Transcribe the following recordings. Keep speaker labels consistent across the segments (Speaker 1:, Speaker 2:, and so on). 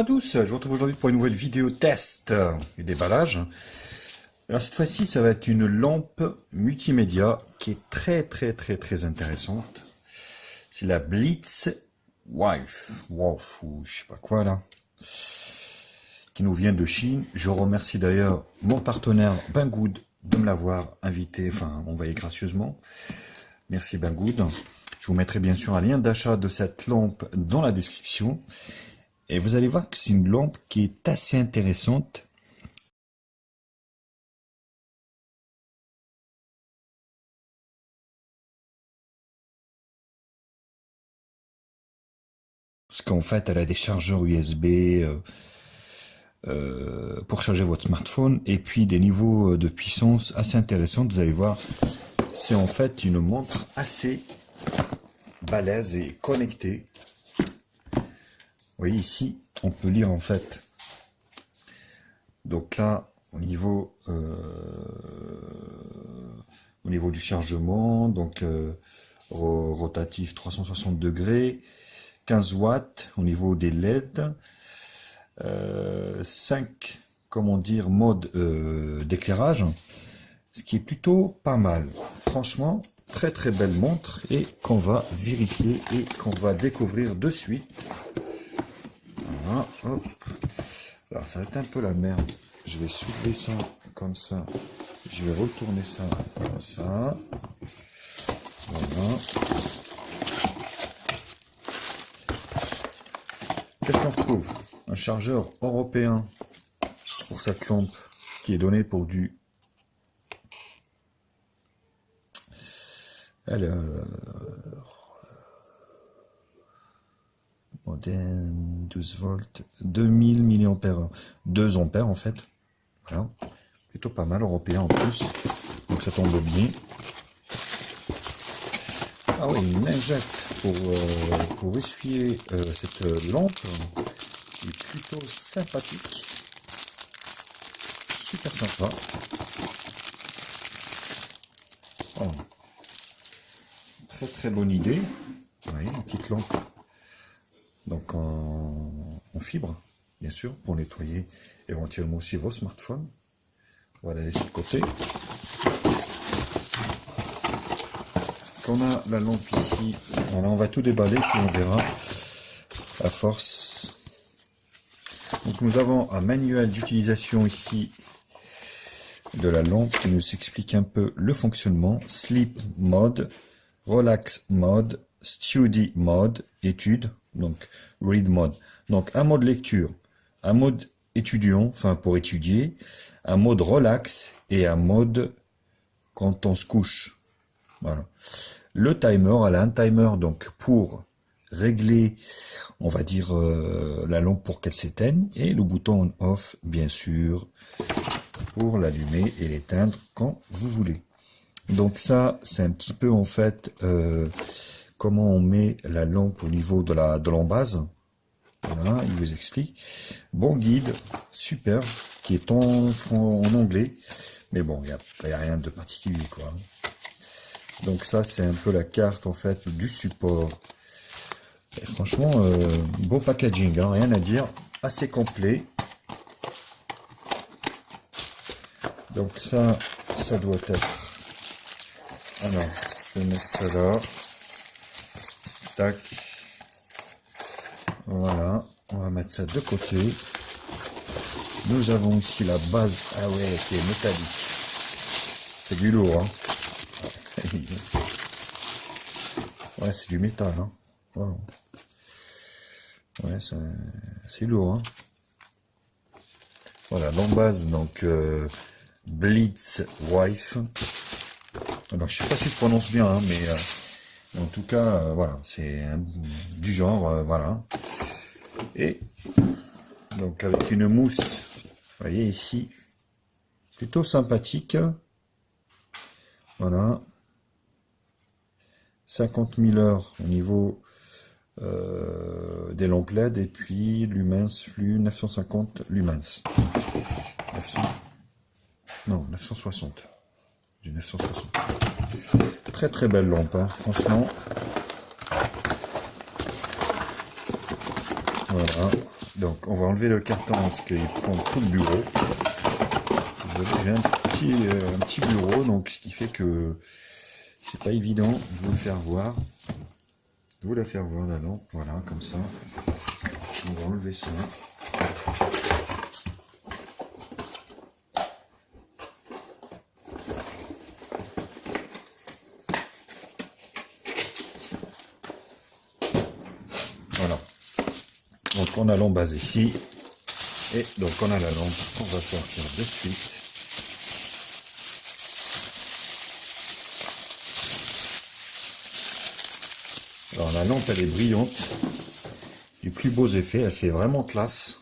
Speaker 1: à tous, je vous retrouve aujourd'hui pour une nouvelle vidéo test et déballage. Alors cette fois-ci, ça va être une lampe multimédia qui est très intéressante. C'est la Blitz Wife, ou je sais pas quoi là, qui nous vient de Chine. Je remercie d'ailleurs mon partenaire Banggood de me l'avoir invité, enfin envoyé gracieusement. Merci Banggood. Je vous mettrai bien sûr un lien d'achat de cette lampe dans la description. Et vous allez voir que c'est une lampe qui est assez intéressante. Parce qu'en fait, elle a des chargeurs USB pour charger votre smartphone. Et puis des niveaux de puissance assez intéressants. Vous allez voir, c'est en fait une montre assez balèze et connectée. Vous voyez ici, on peut lire en fait. Donc là, au niveau du chargement, donc rotatif 360 degrés, 15 watts au niveau des LED, 5, comment dire, modes d'éclairage, ce qui est plutôt pas mal. Franchement, très belle montre et qu'on va vérifier et qu'on va découvrir de suite. Voilà, hop. Alors ça va être un peu la merde. Je vais soulever ça comme ça. Je vais retourner ça comme ça. Voilà. Qu'est-ce qu'on retrouve? Un chargeur européen pour cette lampe qui est donné pour du... Alors... modèle 12 volts, 2000 mAh, 2 ampères en fait. Voilà. Plutôt pas mal, européen en plus. Donc ça tombe bien. Ah oui, une lingette pour essuyer cette lampe qui est plutôt sympathique. Super sympa. Oh. Très bonne idée. Oui, une petite lampe. Donc en fibre, bien sûr, pour nettoyer éventuellement aussi vos smartphones. On va la laisser de côté. Quand on a la lampe ici, voilà, on va tout déballer, puis on verra à force. Donc nous avons un manuel d'utilisation ici de la lampe qui nous explique un peu le fonctionnement. Sleep mode, relax mode, study mode, étude, donc read mode. Donc un mode lecture, un mode étudiant, enfin pour étudier, un mode relax et un mode quand on se couche. Voilà. Le timer, elle a un timer donc pour régler, on va dire, la lampe pour qu'elle s'éteigne, et le bouton on off bien sûr pour l'allumer et l'éteindre quand vous voulez. Donc ça c'est un petit peu en fait comment on met la lampe au niveau de l'embase. Voilà, il vous explique. Bon guide, super, qui est en anglais, mais bon, il n'y a rien de particulier quoi. Donc ça c'est un peu la carte en fait du support. Et franchement, beau packaging, hein, rien à dire, assez complet. Donc ça doit être... Alors, je vais mettre ça là. Tac. Voilà, on va mettre ça de côté. Nous avons ici la base, ah ouais, qui est métallique. C'est du lourd, hein. Ouais, c'est du métal, hein. Wow. Ouais, c'est lourd, hein. Voilà, l'embase, donc Blitz Wife. Alors, je sais pas si je prononce bien, hein, mais en tout cas, voilà, c'est du genre, voilà. Et donc avec une mousse, vous voyez ici, plutôt sympathique. Voilà. 50 000 heures au niveau des lampes LED, et puis lumens, flux 950 lumens. 960. Du 960. Très belle lampe, hein, franchement. Voilà. Donc on va enlever le carton parce qu'il prend tout le bureau. J'ai un petit bureau, donc ce qui fait que c'est pas évident de vous le faire voir. De vous la faire voir la lampe, voilà, comme ça. On va enlever ça. Voilà. Donc on a l'embase ici. Et donc on a la lampe qu'on va sortir de suite. Alors la lampe elle est brillante. Du plus beaux effets, elle fait vraiment classe.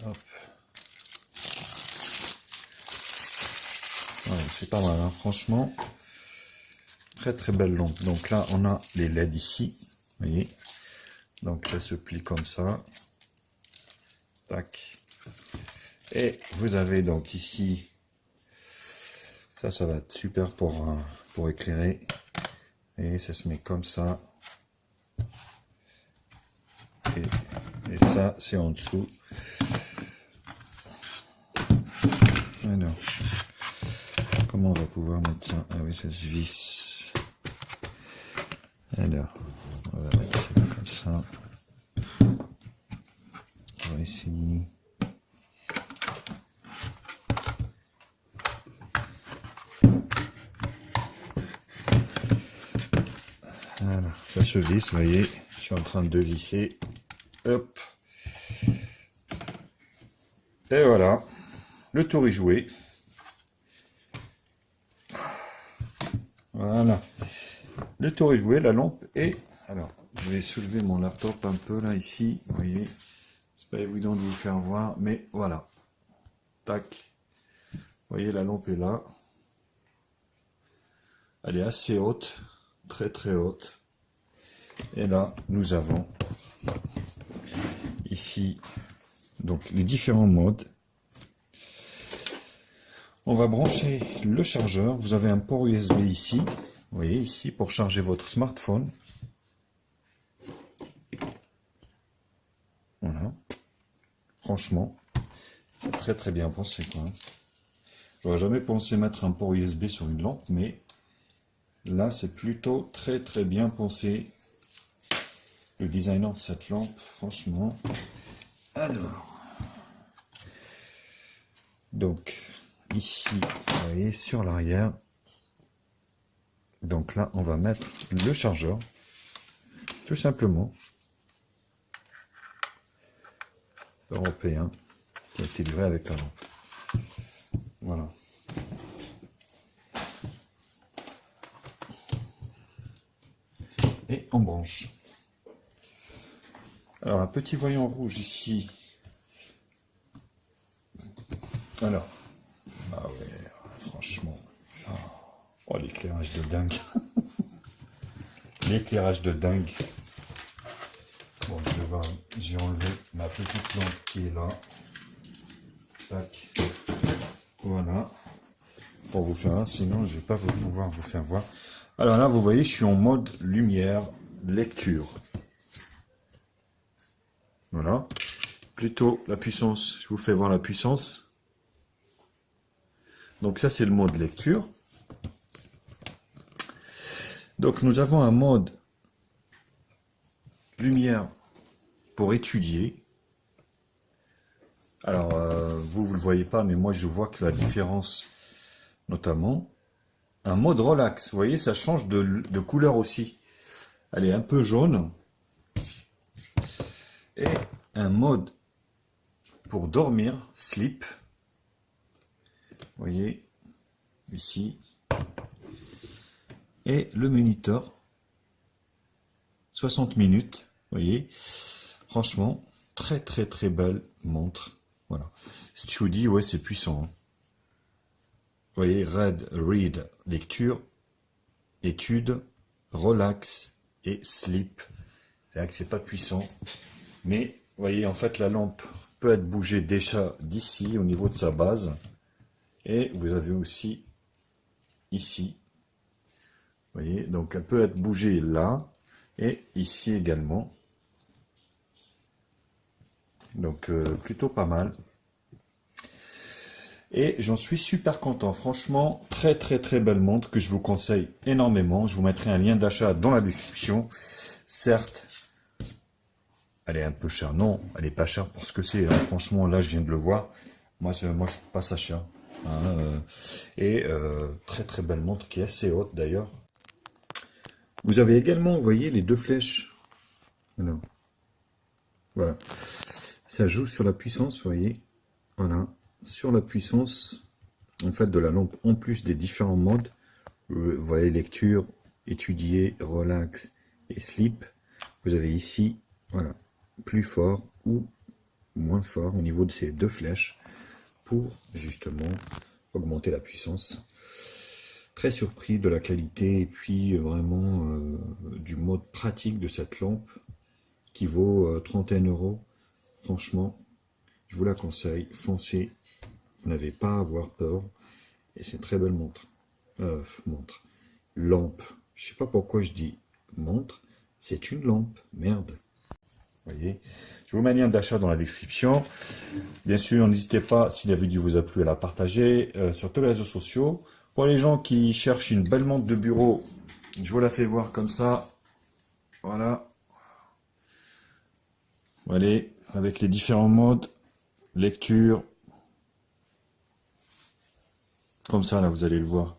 Speaker 1: Hop. Ouais, c'est pas mal, hein, franchement. Très très belle lampe. Donc là on a les LED ici. Vous voyez. Donc ça se plie comme ça. Tac. Et vous avez donc ici, ça va être super pour éclairer. Et ça se met comme ça. Et ça c'est en dessous. Alors, comment on va pouvoir mettre ça? Ah oui, ça se visse. Alors, on va mettre ça comme ça. On va essayer. Voilà, ça se visse, vous voyez. Je suis en train de visser. Hop. Et voilà. Le tour est joué. Voilà. Le tour est joué, la lampe est... Alors, je vais soulever mon laptop un peu là, ici. Vous voyez. C'est pas évident de vous faire voir, mais voilà. Tac. Vous voyez, la lampe est là. Elle est assez haute. Très très haute. Et là, nous avons ici donc les différents modes. On va brancher le chargeur. Vous avez un port USB ici. Vous voyez ici pour charger votre smartphone. Voilà. Franchement, très très bien pensé quoi. J'aurais jamais pensé mettre un port USB sur une lampe, mais là c'est plutôt très très bien pensé. Le designer de cette lampe, franchement. Alors, donc ici, vous voyez sur l'arrière. Donc là, on va mettre le chargeur, tout simplement, européen, qui a été livré avec la lampe. Voilà. Et on branche. Alors, un petit voyant rouge ici. Alors, ah ouais, franchement. Oh, l'éclairage de dingue. L'éclairage de dingue. Bon, je vais enlever ma petite lampe qui est là. Tac. Voilà. Pour vous faire, sinon je vais pas pouvoir vous faire voir. Alors là, vous voyez, je suis en mode lumière, lecture. Voilà. Plutôt la puissance, je vous fais voir la puissance. Donc ça, c'est le mode lecture. Donc nous avons un mode lumière pour étudier. Alors, vous ne le voyez pas, mais moi je vois que la différence, notamment, un mode relax. Vous voyez, ça change de couleur aussi. Elle est un peu jaune. Et un mode pour dormir, sleep. Vous voyez, ici. Et le moniteur, 60 minutes. Vous voyez, franchement, très très très belle montre. Voilà. Je vous dis, ouais, c'est puissant. Hein. Vous voyez, read, lecture, étude, relax et sleep. C'est vrai que c'est pas puissant. Mais, vous voyez, en fait, la lampe peut être bougée déjà d'ici, au niveau de sa base. Et vous avez aussi ici. Vous voyez, donc elle peut être bougée là. Et ici également. Donc plutôt pas mal. Et j'en suis super content. Franchement, très belle montre que je vous conseille énormément. Je vous mettrai un lien d'achat dans la description. Certes, elle est un peu chère. Non, elle est pas chère pour ce que c'est. Hein. Franchement, là, je viens de le voir. Moi je trouve pas ça cher. Hein, et très belle montre qui est assez haute d'ailleurs. Vous avez également, vous voyez, les deux flèches. Alors, voilà. Ça joue sur la puissance, vous voyez. Voilà. Sur la puissance, en fait, de la lampe, en plus des différents modes. Vous voyez, lecture, étudier, relax et sleep. Vous avez ici, voilà, plus fort ou moins fort au niveau de ces deux flèches pour justement augmenter la puissance. Très surpris de la qualité et puis vraiment du mode pratique de cette lampe qui vaut 31 €. Franchement, je vous la conseille, foncez, vous n'avez pas à avoir peur et c'est une très belle montre. Lampe, je sais pas pourquoi je dis montre, c'est une lampe, merde. Vous voyez, je vous mets un lien d'achat dans la description. Bien sûr, n'hésitez pas, si la vidéo vous a plu, à la partager sur tous les réseaux sociaux. Pour les gens qui cherchent une belle montre de bureau, je vous la fais voir comme ça. Voilà. Voilà, avec les différents modes. Lecture. Comme ça, là, vous allez le voir.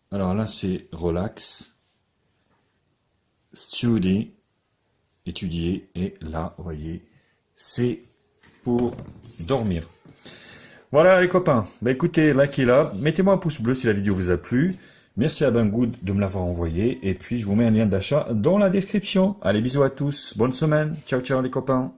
Speaker 1: Alors là, c'est relax. Study. Étudier. Et là, vous voyez, c'est pour dormir. Voilà les copains, bah écoutez, likez-la, mettez-moi un pouce bleu si la vidéo vous a plu. Merci à Banggood de me l'avoir envoyé. Et puis je vous mets un lien d'achat dans la description. Allez, bisous à tous, bonne semaine, ciao ciao les copains.